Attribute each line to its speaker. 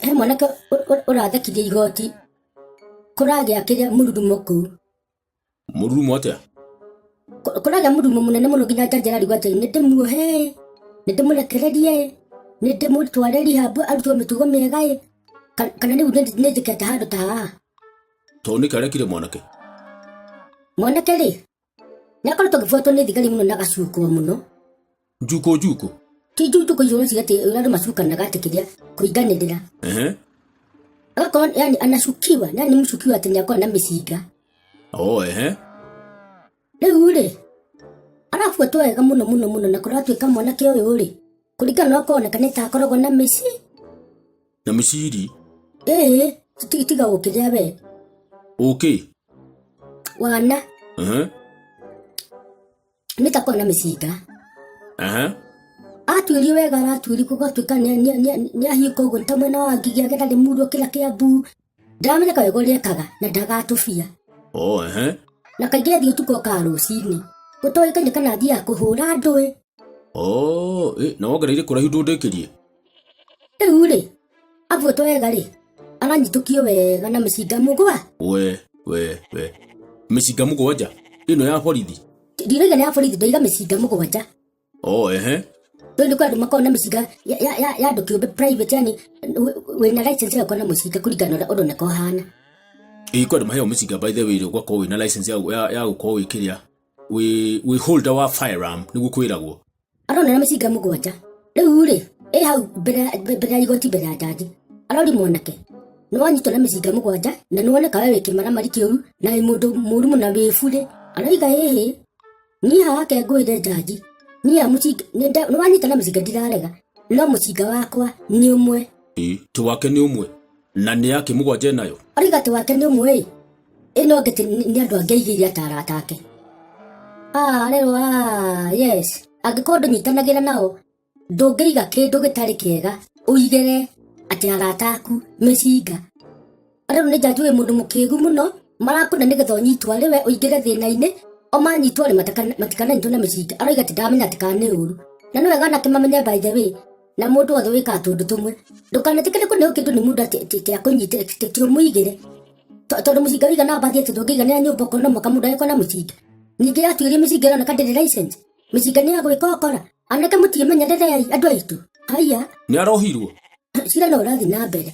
Speaker 1: he mwanake ũrathekithia igoti kũragĩa kĩrĩa mũrurumo kũu.
Speaker 2: Mũrurumo atĩa?
Speaker 1: Kũragĩa mũrurumo mũnene mũno nginya njanjara rigwo atĩ nĩndĩmuohe, nĩndĩmũrekererie, nĩndĩmũtware rehab arutwo mĩtugo mĩega kana rĩu nĩnjĩkĩte handũ ta haha.
Speaker 2: Tondũ nĩkĩ arekire mwanake?
Speaker 1: Mwanake rĩ, nĩakoretwo agĩbuatwo nĩ thigari mũno na agacukwo mũno.
Speaker 2: Njuko?
Speaker 1: Ti njuko icio ũreciria atĩ ũrĩa macukanaga atĩ kĩrĩa kũinganĩrĩra. Agakorwo yani anashukiwa, yani mshukiwa atĩ nĩakorwo na mĩcinga. Rĩu rĩ, arabuatwo wega mũno na kũratuĩka mwanake ũyũ rĩ, kũringana na ũkoneka nĩtakoragwo na mĩci.
Speaker 2: Na mĩciri?
Speaker 1: Tiga gũkĩrĩa we. Wana. Nĩtakorwo na mĩcinga. Atuĩrio wega aratuĩrio gũgatuĩka nĩahika ũguo ta mwena wa Ngigĩ agetha rĩmurwo kĩrĩa Kĩambu. Ndamenyeka wega ũrĩa ekaga na ndagatũbia. Na kaingĩ athiĩ ũtukũ okaga rũcinĩ. Gũtoĩkaine kana athiaga kũhũra ndũĩ.
Speaker 2: Na wongereire kũraihu ndũndĩkĩrie?
Speaker 1: Rĩu rĩ, abuatwo wega rĩ, aranyitũkio wega na mĩcinga mũgwa.
Speaker 2: Mĩcinga mũgwanja? Ĩno ya borithi?
Speaker 1: Ndirauga nĩ ya borithi, ndauga mĩcinga mũgwanja. Tondũ kwandũ makorwo na mĩcinga ya andũ kĩũmbe private, yani wĩna license ya gũkorwo na mũcinga kũringana na ũrĩa ũroneka ũhana.
Speaker 2: Kwandũ maheo mĩcinga by the way ũgakorwo wĩna license ya gũkorwo wĩkĩrĩa wĩ holder wa firearm nĩguo kwĩragwo.
Speaker 1: Arona na mĩcinga mũgwanja. Rĩu rĩ, hau mbere ya igoti, mbere ya jaji arori mwanake nĩwanyitwo na mĩcinga mũgwanja na nĩwoneka we wĩkĩmaramari kĩũru na wĩ mũndũ mũru mũno wĩ bure. Aroiga niĩ hake ngwĩre jaji, niĩ mũcinga nĩwanyita na mĩcinga ndirarega, no mũcinga wakwa nĩ ũmwe.
Speaker 2: Ti wake nĩ ũmwe na nĩ yake mũgwanja nayo?
Speaker 1: Aroiga atĩ wake nĩ ũmwe ĩno ngĩte nĩ andũ angĩ aigĩire atarata ake. Rĩu yes, angĩkorwo ndũnyitanagĩra nao ndũngĩiga kĩndũ gĩtarĩ kĩega ũigĩre atĩ arata aku mĩcinga. Rĩu nĩ jaji wĩ mũndũ mũkĩgu mũno, marakũna nĩgetha ũnyitwo arĩ we ũingĩre thĩna-inĩ, o manyitwo rĩ matikananyitwo na mĩcinga. Aroiga atĩ ndamenya atĩ kana nĩ ũru, na nĩ wega anake mamenye by the way, na mũndũ wothe wĩkaga tũndũ tũmwe ndũkanetĩkĩre kũneo kĩndũ nĩ mũndũ atĩ akũnyitĩre ti ũmũigĩre. Tondũ mũcinga wĩiga na bathi atĩ ndũngĩiganĩra nyũmba ũkorwo no mũhaka mũndũ agĩkorwo na mũcinga. Ningĩ yatuĩria mĩcinga ĩroneka ndĩrĩ license, mĩcinga nĩ ya gwĩka ũkora. Anake mũtiĩmenyerere andũ aitũ. Haiya.
Speaker 2: Nĩ arohirwo?
Speaker 1: Cira no ũrathiĩ na mbere.